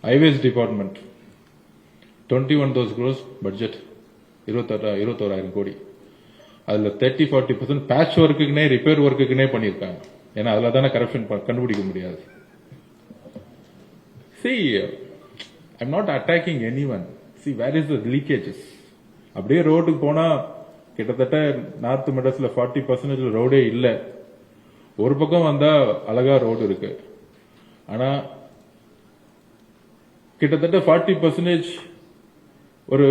highways department 21,000 crores budget 21,000 கோடி. அதுல 30-40% batch ஒர்க்குக்குனே repair ஒர்க்குக்குனே பண்ணியிருக்காங்க. ஏன்னா அதுல தானே கரப்ஷன் கண்டுபிடிக்க முடியாது. See, I'm not attacking anyone. See, where is the leakages? அப்படியே ரோடுக்கு போனா கிட்டத்தட்ட நார்த் மெட்ராஸ்ல 40% ரோடே இல்ல. ஒரு பக்கம் வந்தா அழகா ரோடு இருக்கு. ஆனா கிட்டத்தட்ட 40% ஒரு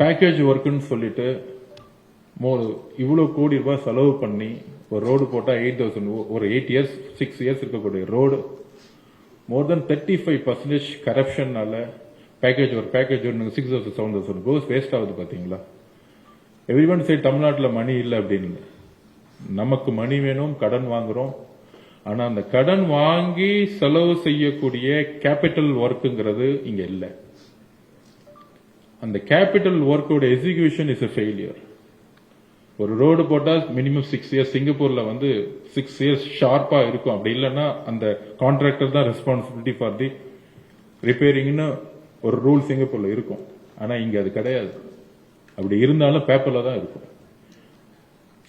பேக்கேஜ் ஒர்க்குன்னு சொல்லிட்டு இவ்வளவு கோடி ரூபாய் செலவு பண்ணி ஒரு ரோடு போட்டா 8,000 ஒரு 8 இயர்ஸ் 6 இயர்ஸ் இருக்கக்கூடிய ரோடு மோர் தென் 35% கரப்ஷன்னால பேக்கேஜ் 6,000 7,000 கோஸ் வேஸ்ட் ஆகுது. பாத்தீங்களா? எவ்ரிவன் சே தமிழ்நாட்டுல மணி இல்லை அப்படின்னு. நமக்கு மணி வேணும், கடன் வாங்குறோம். ஆனா அந்த கடன் வாங்கி செலவு செய்யக்கூடிய கேபிட்டல் ஒர்க்குங்கிறது இங்க இல்லை. அந்த கேபிட்டல் ஒர்க்கோட எக்ஸிகியூஷன் இஸ் எ ஃபெயிலியர். ஒரு ரோடு போட்டா மினிமம் 6 இயர்ஸ், சிங்கப்பூர்ல 6 இயர்ஸ் ஷார்ப்பா இருக்கும். அப்படி இல்லைன்னா அந்த கான்ட்ராக்டர் தான் ரெஸ்பான்சிபிலிட்டி ஃபார் தி ரிப்பேரிங்னு ஒரு ரூல் சிங்கப்பூர்ல இருக்கும். ஆனா இங்க அது கிடையாது. அப்படி இருந்தாலும் பேப்பர்ல தான் இருக்கும்.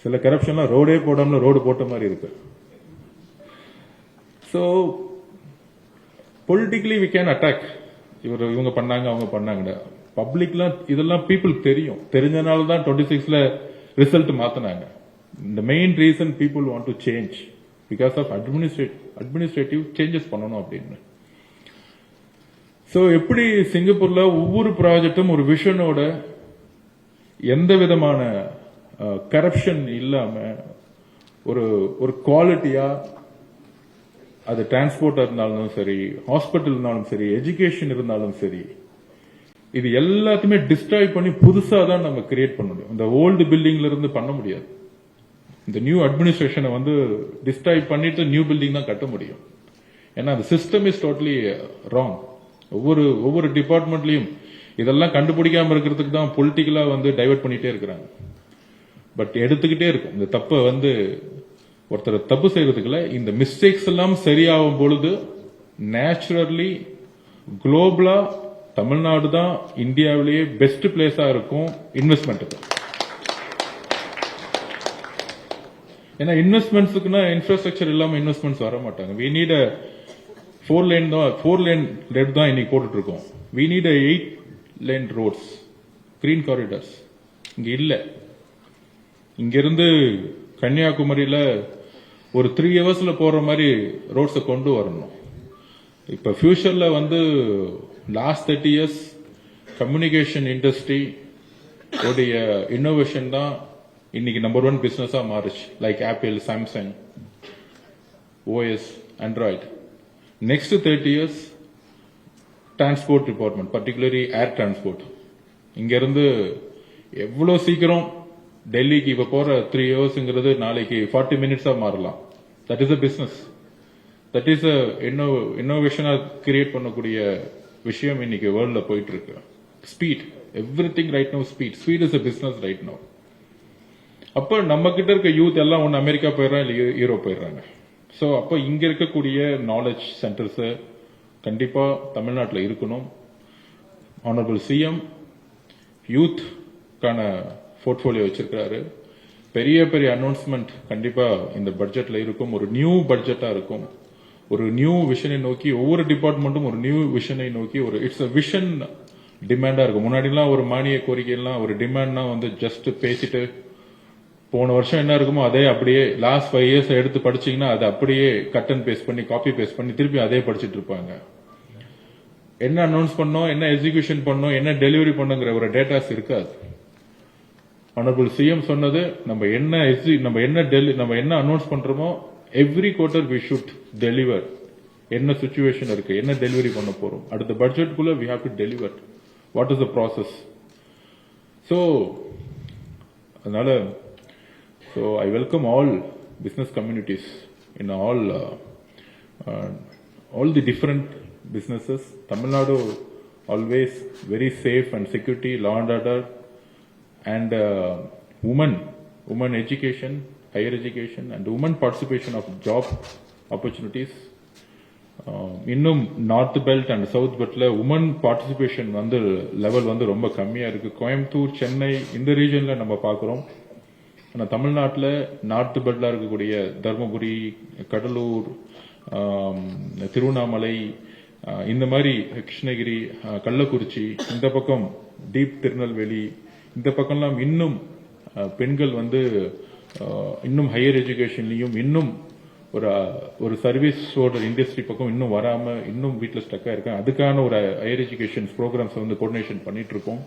சில கரப்ஷன்லாம் ரோடே போடாம ரோடு போட்ட மாதிரி இருக்கு. So politically we can attack. இவங்க பண்ணாங்க, அவங்க பண்ணாங்க. பப்ளிக்லாம் இதெல்லாம் பீப்புள் தெரியும். தெரிஞ்சனால தான் 26ல ரிசல்ட் மாத்தினாங்க. இந்த main reason people want to change because of administrative changes பண்ணணும் அப்படின்னு. சோ எப்படி சிங்கப்பூர்ல ஒவ்வொரு ப்ராஜெக்டும் ஒரு விஷனோட எந்த விதமான கரப்ஷன் இல்லாம ஒரு குவாலிட்டியா, அது டிரான்ஸ்போர்ட் இருந்தாலும் சரி, ஹாஸ்பிட்டல் இருந்தாலும் சரி, எஜுகேஷன் இருந்தாலும் சரி, இது எல்லாத்தையுமே டிஸ்ட்ராய் பண்ணி புதுசா தான் நம்ம கிரியேட் பண்ண முடியும். இந்த ஓல்டு பில்டிங்ல இருந்து பண்ண முடியாது. இந்த நியூ அட்மினிஸ்ட்ரேஷனை டிஸ்ட்ராய் பண்ணிட்டு நியூ பில்டிங் தான் கட்ட முடியும். ஏன்னா அந்த சிஸ்டம் இஸ் டோட்டலி ராங். ஒவ்வொரு டிபார்ட்மெண்ட்லயும் இதெல்லாம் கண்டுபிடிக்காம இருக்கிறதுக்கு தான் பொலிட்டிக்கலா டைவர்ட் பண்ணிட்டே இருக்கிறாங்க. பட் எடுத்துக்கிட்டே இருக்கும். இந்த தப்பை ஒருத்தர் தப்பு செய்யறதுக்குள்ள இந்த மிஸ்டேக்ஸ் எல்லாம் சரியாகும் பொழுது நேச்சுரலி குளோபலா தமிழ்நாடு தான் இந்தியாவிலேயே பெஸ்ட் பிளேஸா இருக்கும் இன்வெஸ்ட்மெண்ட்டுக்கு. ஏன்னா இன்வெஸ்ட்மெண்ட்ஸுக்குன்னா இன்ஃப்ராஸ்ட்ரக்சர் இல்லாம இன்வெஸ்ட்மெண்ட்ஸ் வர மாட்டாங்க. வி நீட் 4 லேன் தான் இன்னைக்கு போட்டுட்டு இருக்கோம். We need 8 lane roads, green corridors இங்க இல்ல. இங்க இருந்து கன்னியாகுமரியில ஒரு 3 ஹவர்ஸ்ல போற மாதிரி ரோட்ஸை கொண்டு வரணும். இப்ப ஃபியூச்சர்ல லாஸ்ட் 30 இயர்ஸ் கம்யூனிகேஷன் இண்டஸ்ட்ரி உடைய இன்னோவேஷன் தான் இன்னைக்கு நம்பர் 1 பிசினஸா மாறுச்சு. Like Apple, Samsung, OS, Android. Next 30 years transport department, particularly air transport. இங்க இருந்து எவ்வளவு சீக்கிரம் டெல்லிக்கு இப்ப போற 3 ஹவர்ஸ்ங்கிறது நாளைக்கு 40 மினிட்ஸா மாறலாம். That is a business. That is இன்னோவேஷனா கிரியேட் பண்ணக்கூடிய விஷயம் இன்னைக்கு வேர்ல்ட்ல போயிட்டு இருக்கு. Speed, everything right now speed is a business right now. அப்ப நம்ம கிட்ட இருக்க யூத் எல்லாம் ஒன்னு அமெரிக்கா போயிடுறாங்க, இல்ல யூரோப் போயிடுறாங்க. சோ அப்ப இங்க இருக்கக்கூடிய நாலேஜ் சென்டர்ஸ் கண்டிப்பா தமிழ்நாட்டில் இருக்கணும். ஆனரபிள் சிஎம் யூத்கான போர்ட்போலியோ வச்சிருக்காரு. பெரிய பெரிய அனௌன்ஸ்மெண்ட் கண்டிப்பா இந்த பட்ஜெட்ல இருக்கும். ஒரு நியூ பட்ஜெட்டா இருக்கும். ஒரு நியூ விஷனை நோக்கி ஒவ்வொரு டிபார்ட்மெண்ட்டும் ஒரு நியூ விஷனை நோக்கி இட்ஸ் அ விஷன் டிமாண்டா இருக்கும். முன்னாடி எல்லாம் ஒரு மானிய கோரிக்கை எல்லாம் ஒரு டிமாண்ட்னா ஜஸ்ட் பேசிட்டு போன வருஷம் என்ன இருக்குமோ அதே அப்படியே லாஸ்ட் 5 இயர்ஸ் எடுத்து படிச்சீங்கன்னா அது அப்படியே கட் அண்ட் பேஸ்ட் பண்ணி காப்பி பேஸ்ட் பண்ணி திருப்பி அதே படிச்சுட்டு இருப்பாங்க. என்ன அனௌன்ஸ் பண்ணோம், என்ன எக்ஸிகியூஷன் பண்ணோம், என்ன டெலிவரி பண்ணுங்கிற ஒரு டேட்டாஸ் இருக்காது. ஆனரபிள் சிஎம் சொன்னது நம்ம என்ன அனௌன்ஸ் பண்றோமோ every quarter we should deliver. என்ன சிச்சுவேஷன் இருக்கு, என்ன டெலிவரி பண்ண போறோம், அடுத்த பட்ஜெட்குள்ள we have to deliver. What is the process? So அதனால I welcome all business communities in all the different businesses. Tamil Nadu always very safe and security, law and order, and women education, higher education, and women participation of job opportunities. இன்னும் north belt and south பெல்ட்ல women participation வந்து level வந்து ரொம்ப கம்மியா இருக்கு. கோயம்புத்தூர், சென்னை இந்த ரீஜன்ல நம்ம பார்க்கிறோம். ஆனா தமிழ்நாட்டில் நார்த் பெல்ட்ல இருக்கக்கூடிய தர்மபுரி, கடலூர், திருவண்ணாமலை, இந்த மாதிரி கிருஷ்ணகிரி, கள்ளக்குறிச்சி, இந்த பக்கம் டீப் திருநெல்வேலி, இந்த பக்கம்லாம் இன்னும் பெண்கள் வந்து இன்னும் ஹையர் எஜுகேஷன்லயும் இன்னும் ஒரு சர்வீஸோட இண்டஸ்ட்ரி பக்கம் இன்னும் வராம இன்னும் வீட்டில் ஸ்டக்கா இருக்காங்க. அதுக்கான ஒரு ஹையர் எஜுகேஷன் ப்ரோக்ராம்ஸ் வந்து கோஆர்டினேஷன் பண்ணிட்டு இருக்கோம்.